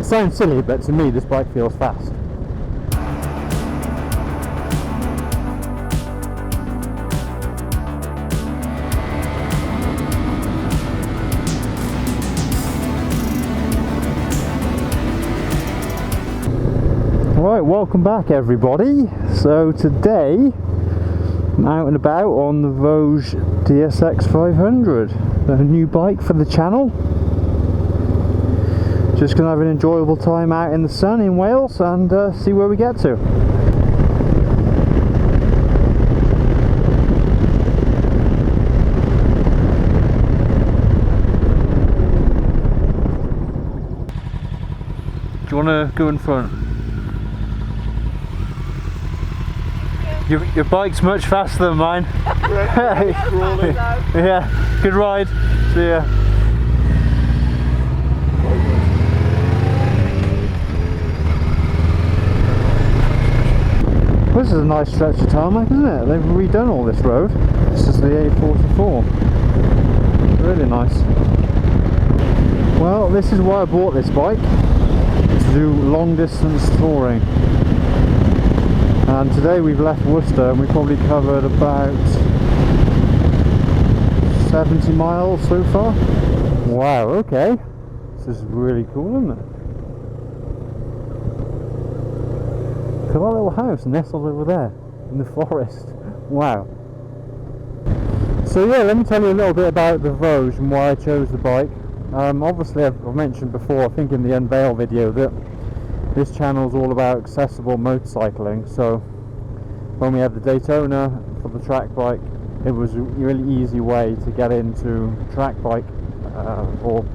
sounds silly, but to me this bike feels fast. Right, welcome back everybody. So today I'm out and about on the VOGE DSX 500, a new bike for the channel. Just gonna have an enjoyable time out in the sun in Wales and see where we get to. Do you want to go in front? Your bike's much faster than mine. Yeah, good ride. See ya. This is a nice stretch of tarmac, isn't it? They've redone all this road. This is the A44. Really nice. Well, this is why I bought this bike, to do long distance touring. And today we've left Worcester and we probably covered about 70 miles so far. Wow, okay. This is really cool, isn't it? Look at that little house nestled over there in the forest. Wow. So yeah, let me tell you a little bit about the VOGE and why I chose the bike. Obviously I've mentioned before, I think in the Unveil video, that this channel is all about accessible motorcycling. So when we had the Daytona for the track bike, it was a really easy way to get into track bike or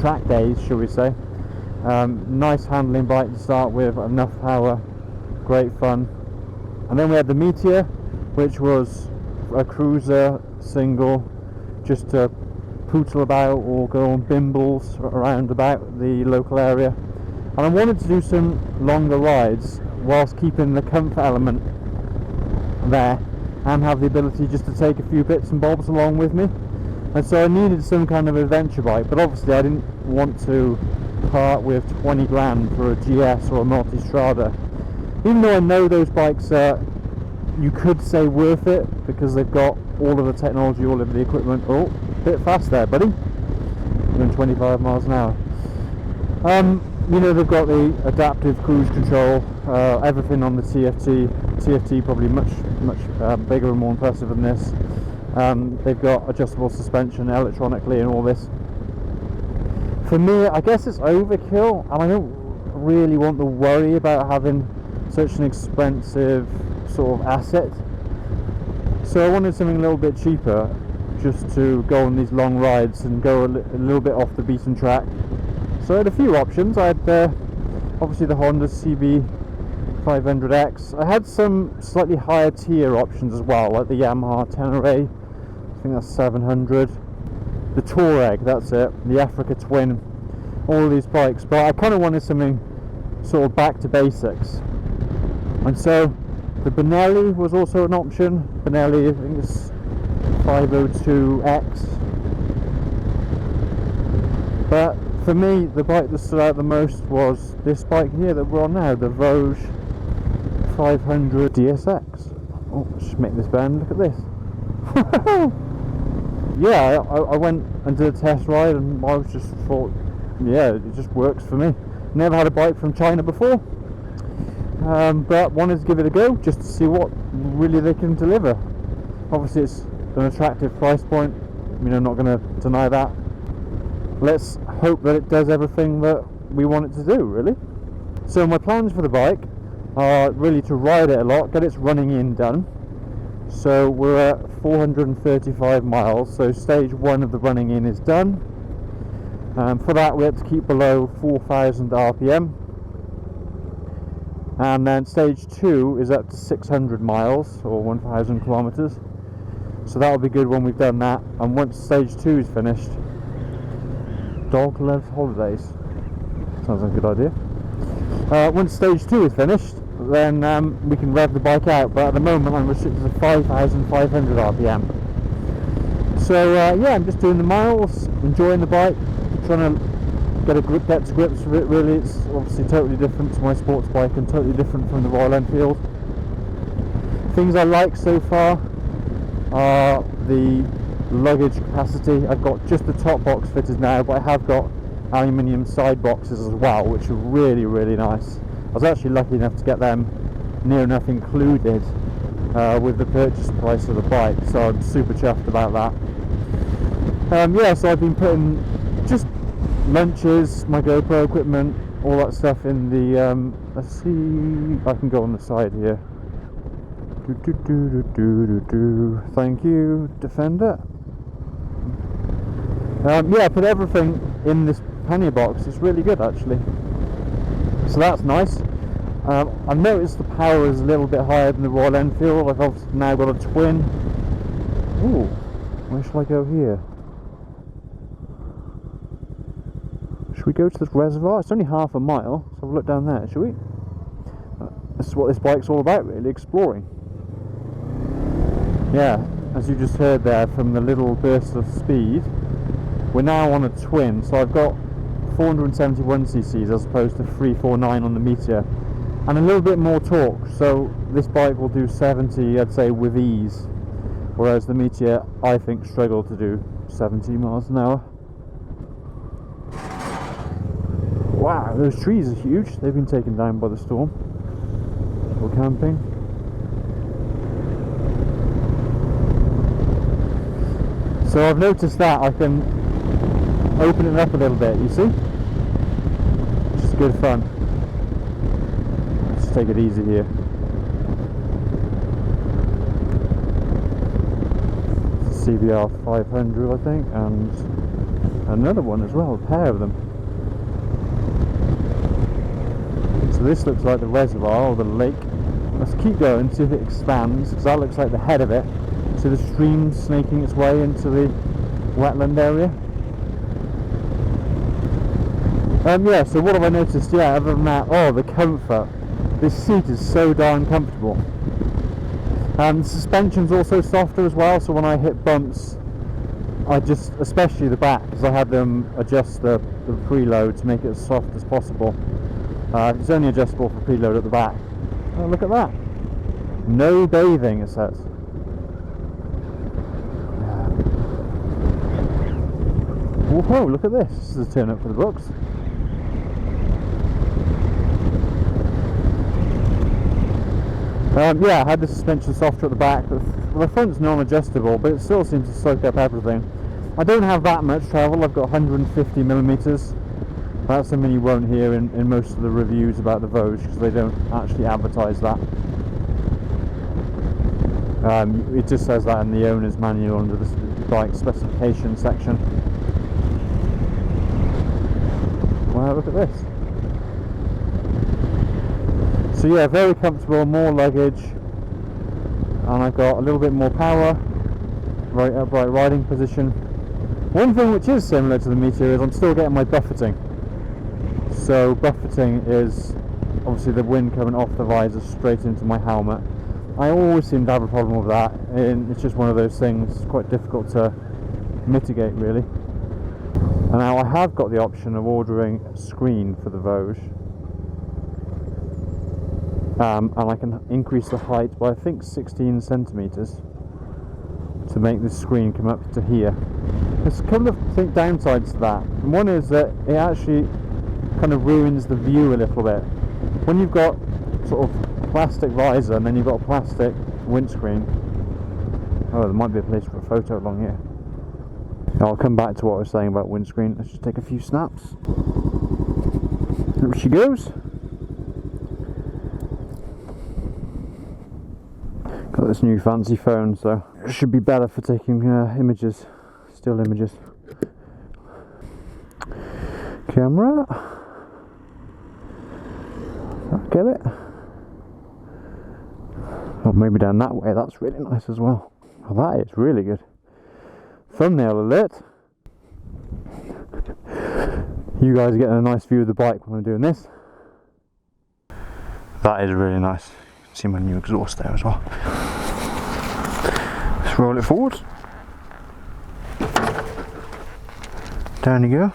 track days, shall we say. Nice handling bike to start with, enough power, great fun. And then we had the Meteor, which was a cruiser single, just to pootle about or go on bimbles around about the local area. And I wanted to do some longer rides whilst keeping the comfort element there and have the ability just to take a few bits and bobs along with me. And so I needed some kind of adventure bike, but obviously I didn't want to part with 20 grand for a GS or a Multistrada. Even though I know those bikes are, you could say, worth it, because they've got all of the technology, all of the equipment. Oh, a bit fast there, buddy. Doing 25 miles an hour. You know, they've got the adaptive cruise control, everything on the TFT. TFT probably much bigger and more impressive than this. They've got adjustable suspension electronically and all this. For me, I guess it's overkill, and I don't really want to worry about having such an expensive sort of asset. So I wanted something a little bit cheaper, just to go on these long rides and go a little bit off the beaten track. So I had a few options. I had obviously the Honda CB 500X. I had some slightly higher tier options as well, like the Yamaha Tenere, I think that's 700. The Touareg, that's it, the Africa Twin, all of these bikes. But I kind of wanted something sort of back to basics. And so the Benelli was also an option. Benelli, I think it's 502X. But for me, the bike that stood out the most was this bike here that we're on now, the VOGE 500DSX. Oh, just make this bend, look at this. Yeah, I went and did a test ride and I was just thought, yeah, it just works for me. Never had a bike from China before, but wanted to give it a go just to see what really they can deliver. Obviously it's an attractive price point, you know, not going to deny that. Let's hope that it does everything that we want it to do, really. So my plans for the bike are really to ride it a lot, get its running in done. So we're at 435 miles, so stage 1 of the running in is done. For that we have to keep below 4,000 RPM. And then stage 2 is up to 600 miles, or 1,000 kilometers. So that'll be good when we've done that. And once stage 2 is finished, dog loves holidays. Sounds like a good idea. Once stage 2 is finished, then we can rev the bike out. But at the moment I'm restricted to 5,500 RPM. So yeah, I'm just doing the miles, enjoying the bike, trying to get to grips with it really. It's obviously totally different to my sports bike and totally different from the Royal Enfield. Things I like so far are the luggage capacity. I've got just the top box fitted now, but I have got aluminium side boxes as well, which are really, really nice. I was actually lucky enough to get them near enough included with the purchase price of the bike, so I'm super chuffed about that. Yeah, so I've been putting just lunches, my GoPro equipment, all that stuff in the let's see if I can go on the side here. Thank you, Defender. Yeah, put everything in this pannier box. It's really good actually, so that's nice. I've noticed the power is a little bit higher than the Royal Enfield. I've obviously now got a twin. Ooh, where shall I go here? Should we go to this reservoir? It's only half a mile, so have a look down there, shall we? This is what this bike's all about really, exploring. Yeah, as you just heard there from the little burst of speed, we're now on a twin, so I've got 471cc as opposed to 349 on the Meteor, and a little bit more torque, so this bike will do 70, I'd say, with ease, whereas the Meteor, I think, struggled to do 70 miles an hour. Wow, those trees are huge. They've been taken down by the storm. We're camping. So I've noticed that I can open it up a little bit, you see? Which is good fun. Let's take it easy here. CBR 500 I think, and another one as well, a pair of them. So this looks like the reservoir or the lake. Let's keep going, see if it expands, because that looks like the head of it. So the stream snaking its way into the wetland area. Yeah, so what have I noticed? Yeah, other than that, oh, the comfort. This seat is so darn comfortable. The suspension's also softer as well, so when I hit bumps, I just, especially the back, because I had them adjust the preload to make it as soft as possible. It's only adjustable for preload at the back. Oh, look at that. No bathing, it says. Whoa, look at this. This is a turn up for the books. Yeah, I had the suspension softer at the back, but the front's non-adjustable, but it still seems to soak up everything. I don't have that much travel. I've got 150mm. That's something you won't hear in most of the reviews about the VOGE, because they don't actually advertise that. It just says that in the owner's manual under the bike specification section. Wow, look at this. So yeah, very comfortable, more luggage, and I've got a little bit more power, right upright riding position. One thing which is similar to the Meteor is I'm still getting my buffeting. So buffeting is obviously the wind coming off the visor straight into my helmet. I always seem to have a problem with that, and it's just one of those things quite difficult to mitigate really. And now I have got the option of ordering a screen for the VOGE, and I can increase the height by I think 16 centimeters to make this screen come up to here. There's a couple of downsides to that. And one is that it actually kind of ruins the view a little bit. When you've got sort of plastic visor and then you've got a plastic windscreen. Oh, there might be a place for a photo along here. I'll come back to what I was saying about windscreen. Let's just take a few snaps. There she goes. Got this new fancy phone, so it should be better for taking images, still images. Camera. Get it? Oh, maybe down that way. That's really nice as well. Oh, that is really good. Thumbnail alert. You guys are getting a nice view of the bike when I'm doing this. That is really nice. You can see my new exhaust there as well. Let's roll it forward. Down you go.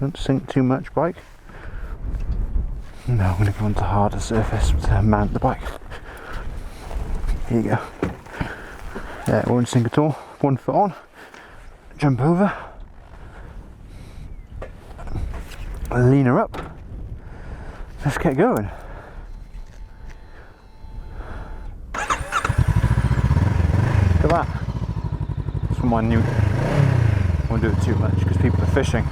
Don't sink too much, bike. No, I'm going to go onto harder surface to mount the bike. Here you go. Yeah, it won't sink at all. 1 foot on, jump over, lean her up. Let's get going. Look at that. That's from my new. I won't do it too much because people are fishing.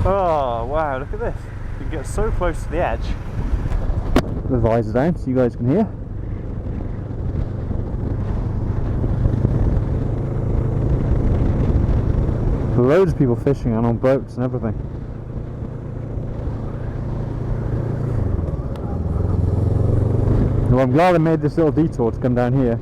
Oh wow, look at this. You can get so close to the edge. The visor down so you guys can hear. Loads of people fishing and on boats and everything. Well, I'm glad I made this little detour to come down here.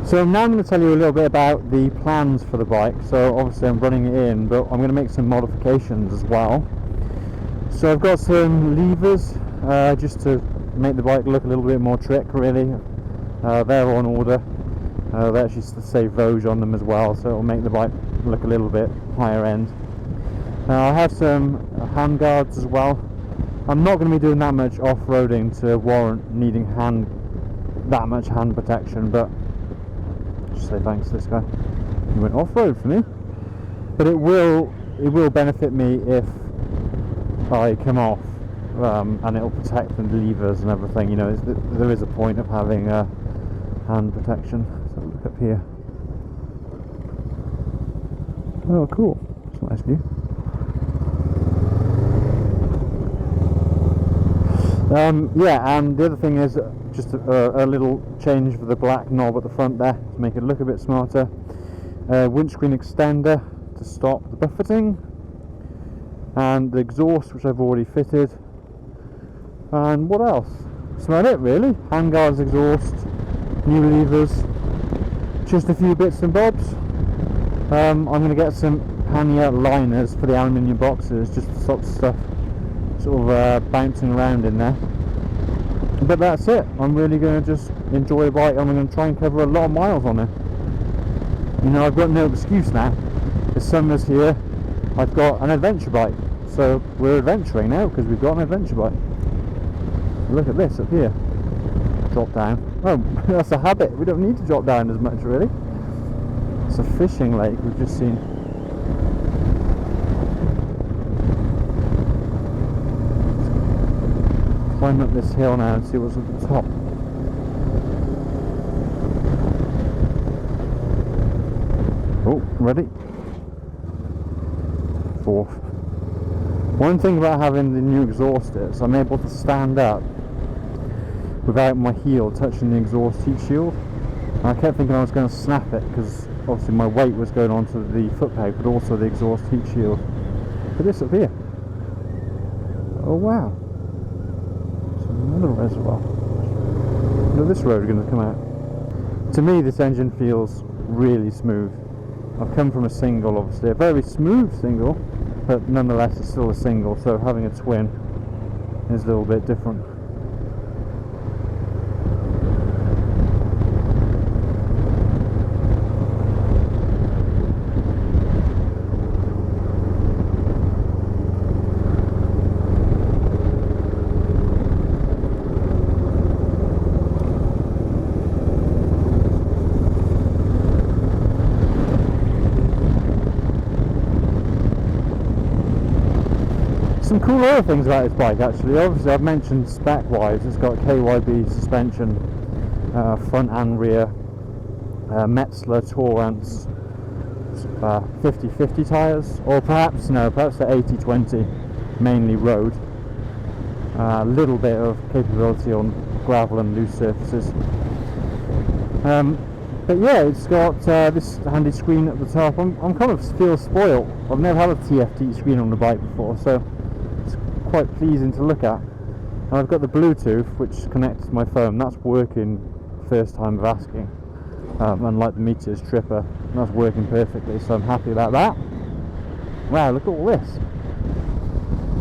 So now I'm going to tell you a little bit about the plans for the bike. So obviously I'm running it in, but I'm going to make some modifications as well. So I've got some levers just to make the bike look a little bit more trick really. They're on order. They actually say VOGE on them as well, so it'll make the bike look a little bit higher end. I have some hand guards as well. I'm not going to be doing that much off-roading to warrant needing that much hand protection, but just say thanks to this guy. He went off-road for me. But it will benefit me if I come off, and it'll protect the levers and everything. You know, there is a point of having hand protection. So look up here. Oh, cool. It's a nice view. Yeah, and the other thing is just a little change for the black knob at the front there to make it look a bit smarter. Windscreen extender to stop the buffeting, and the exhaust, which I've already fitted. And what else? That's about it really. Handguards, exhaust, new levers, just a few bits and bobs. I'm going to get some pannier liners for the aluminium boxes just to stop stuff sort of bouncing around in there. But that's it. I'm really going to just enjoy the bike. I'm going to try and cover a lot of miles on it. You know, I've got no excuse now. The summer's here. I've got an adventure bike, so we're adventuring now because we've got an adventure bike. Look at this up here. Drop down. Oh, that's a habit. We don't need to drop down as much really. It's a fishing lake we've just seen. Climb up this hill now and see what's at the top. Oh, ready? 4th. One thing about having the new exhaust is I'm able to stand up without my heel touching the exhaust heat shield. And I kept thinking I was going to snap it because obviously my weight was going onto the foot peg, but also the exhaust heat shield. Look at this up here. Oh wow. It's another reservoir. Look at this road going to come out. To me this engine feels really smooth. I've come from a single, obviously, a very smooth single, but nonetheless it's still a single, so having a twin is a little bit different. Some cool other things about this bike actually. Obviously I've mentioned spec wise, it's got KYB suspension, front and rear, Metzler Torrance 50/50 tyres, or perhaps they're 80/20, mainly road. A little bit of capability on gravel and loose surfaces. But yeah, it's got this handy screen at the top. I'm kind of feel spoiled. I've never had a TFT screen on the bike before, so it's quite pleasing to look at. And I've got the Bluetooth which connects to my phone. That's working first time of asking, unlike the Meteor's Tripper. That's working perfectly, so I'm happy about that. Wow, look at all this.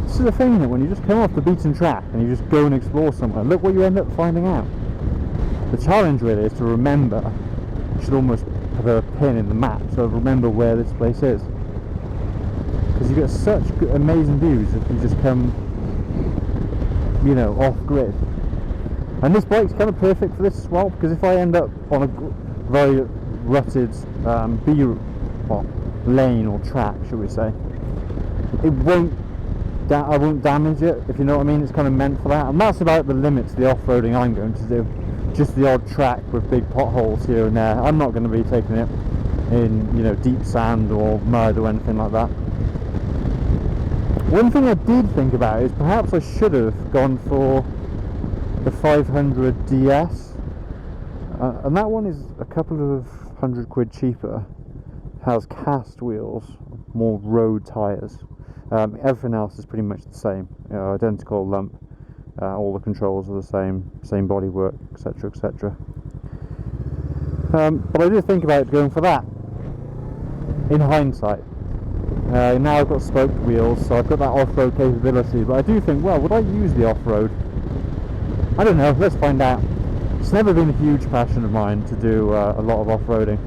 This is the thing that when you just come off the beaten track and you just go and explore somewhere, look what you end up finding out. The challenge really is to remember should almost have a pin in the map so I remember where this place is, because you get such good, amazing views if you just come, you know, off grid. And this bike's kind of perfect for this as well, because if I end up on a very rutted lane or track, should we say, I won't damage it, if you know what I mean. It's kind of meant for that, and that's about the limits of the off-roading I'm going to do. Just the odd track with big potholes here and there. I'm not going to be taking it in, you know, deep sand or mud or anything like that. One thing I did think about is perhaps I should have gone for the 500DS, and that one is a couple of £100 cheaper, has cast wheels, more road tyres. Everything else is pretty much the same, identical lump, all the controls are the same bodywork, etc, etc. But I did think about going for that, in hindsight. Now I've got spoked wheels, so I've got that off-road capability, but I do think, well, would I use the off-road? I don't know, let's find out. It's never been a huge passion of mine to do a lot of off-roading.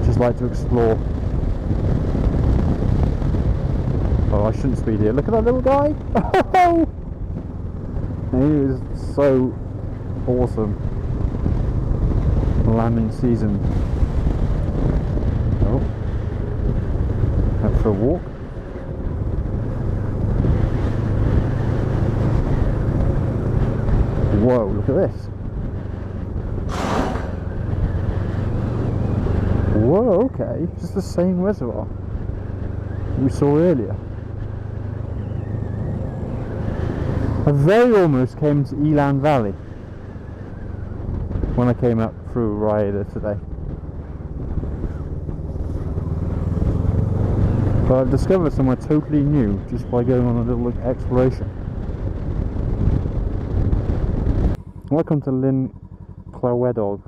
Just like to explore. Oh, I shouldn't speed here. Look at that little guy! He is so awesome. Lambing season. Oh. Out for a walk. Whoa, look at this. Whoa, okay. It's the same reservoir we saw earlier. I very almost came to Elan Valley when I came up through Arai today. But I've discovered somewhere totally new just by going on a little exploration. Welcome to Clywedog,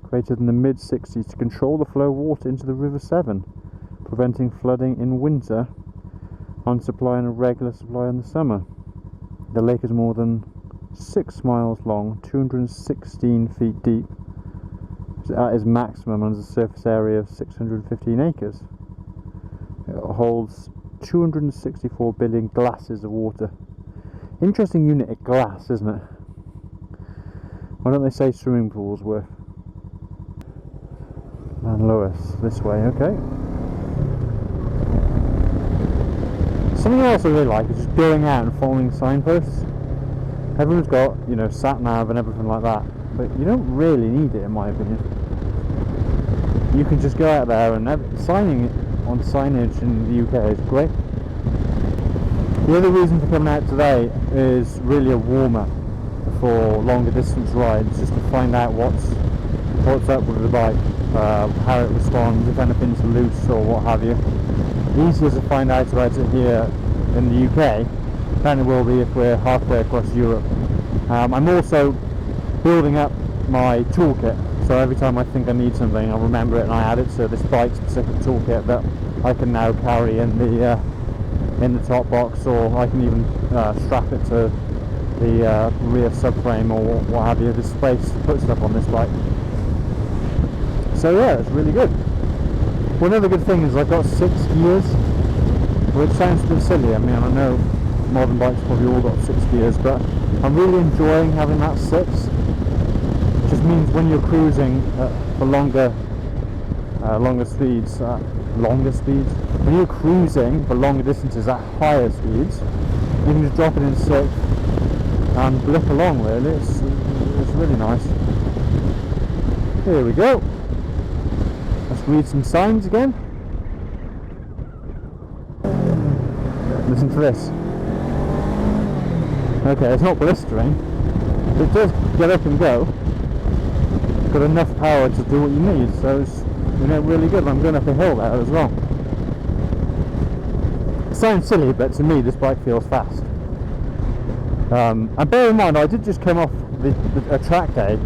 created in the mid-60s to control the flow of water into the River Severn, preventing flooding in winter and supplying a regular supply in the summer. The lake is more than 6 miles long, 216 feet deep, at its maximum and has a surface area of 615 acres. It holds 264 billion glasses of water. Interesting unit of glass, isn't it? Why don't they say swimming pools worth? And Lewis, this way, okay. Something else I really like is just going out and following signposts. Everyone's got, you know, sat nav and everything like that, but you don't really need it, in my opinion. You can just go out there, and signing it on signage in the UK is great. The other reason for coming out today is really a warmer for longer distance rides, just to find out what's up with the bike, how it responds, if anything's loose or what have you. Easier to find out about it here in the UK than it will be if we're halfway across Europe. I'm also building up my toolkit, so every time I think I need something, I'll remember it and I add it to this bike specific toolkit that I can now carry in the top box, or I can even strap it to the rear subframe or what have you. There's space to put stuff on this bike, so yeah, it's really good. One other good thing is I've got 6 gears, which sounds a bit silly. I mean, I know modern bikes probably all got 6 gears, but I'm really enjoying having that 6. It just means when you're cruising for longer speeds, when you're cruising for longer distances at higher speeds, you can just drop it in 6 and blip along. Really, it's really nice. Here we go. Let's read some signs again. Listen to this. Okay, it's not blistering. It does get up and go. It's got enough power to do what you need, so it's, you know, really good. I'm going up a hill there as well. It sounds silly, but to me this bike feels fast. And bear in mind, I did just come off a track day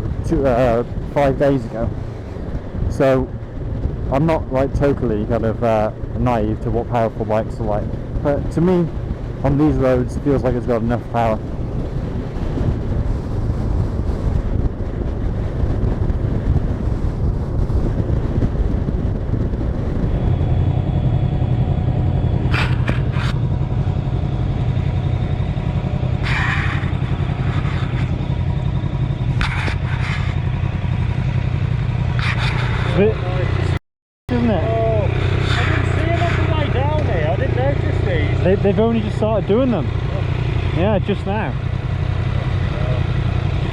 5 days ago, so I'm not like totally kind of naive to what powerful bikes are like, but to me on these roads it feels like it's got enough power. bit, isn't it? Oh, I didn't see him on the way down here. I didn't notice these. They've only just started doing them. Yeah, just now.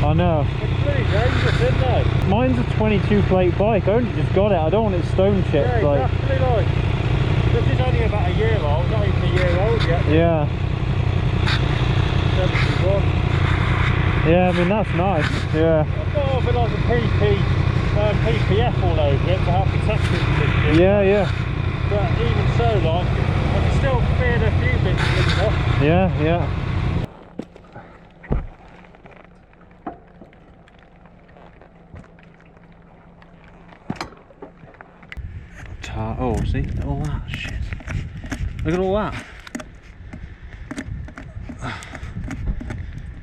I know. It's pretty dangerous, isn't it? Mine's a 22 plate bike. I only just got it. I don't want it stone chipped. Yeah, like. exactly. Like, this is only about a year old, not even a year old yet. Yeah. 71. Yeah, I mean that's nice. Yeah. I've got over like a PPF all over it to help protect it. Yeah, yeah. But even so, like, I can still feel a few bits and stuff. Yeah, yeah. Oh, see? All that shit. Look at all that.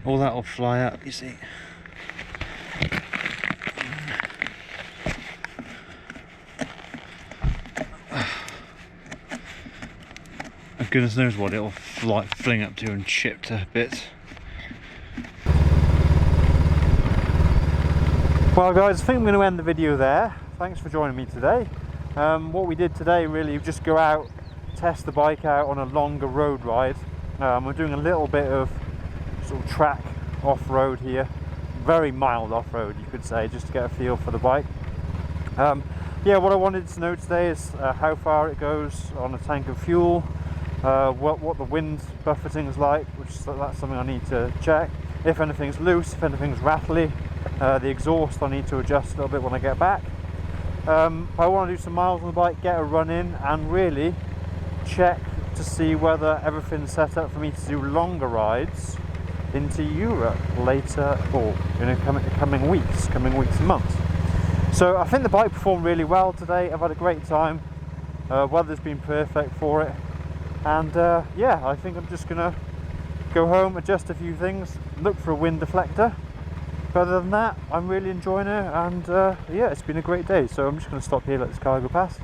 All that will fly up, you see. And goodness knows what it'll fling up to and chip to bits. Well guys, I think I'm going to end the video there. Thanks for joining me today. What we did today really was just go out, test the bike out on a longer road ride. We're doing a little bit of sort of track off-road here, very mild off-road you could say, just to get a feel for the bike. Yeah, what I wanted to know today is how far it goes on a tank of fuel, what the wind buffeting is like, that's something I need to check. If anything's loose, if anything's rattly, the exhaust I need to adjust a little bit when I get back. I want to do some miles on the bike, get a run in, and really check to see whether everything's set up for me to do longer rides into Europe later, or in coming weeks and months. So I think the bike performed really well today. I've had a great time. Weather's been perfect for it, and yeah, I think I'm just gonna go home, adjust a few things, look for a wind deflector. But other than that, I'm really enjoying it, and yeah, it's been a great day. So I'm just going to stop here, let this car go past,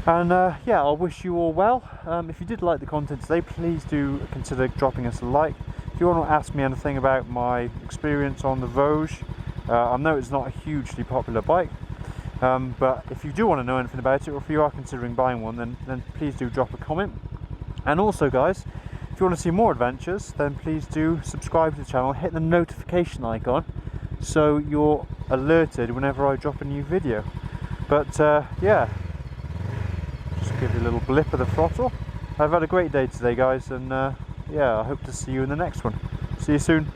and yeah, I'll wish you all well. If you did like the content today, please do consider dropping us a like. If you want to ask me anything about my experience on the VOGE, I know it's not a hugely popular bike, but if you do want to know anything about it, or if you are considering buying one, then please do drop a comment. And also guys, if you want to see more adventures, then please do subscribe to the channel, hit the notification icon so you're alerted whenever I drop a new video. But yeah, just give you a little blip of the throttle. I've had a great day today guys, and yeah, I hope to see you in the next one. See you soon.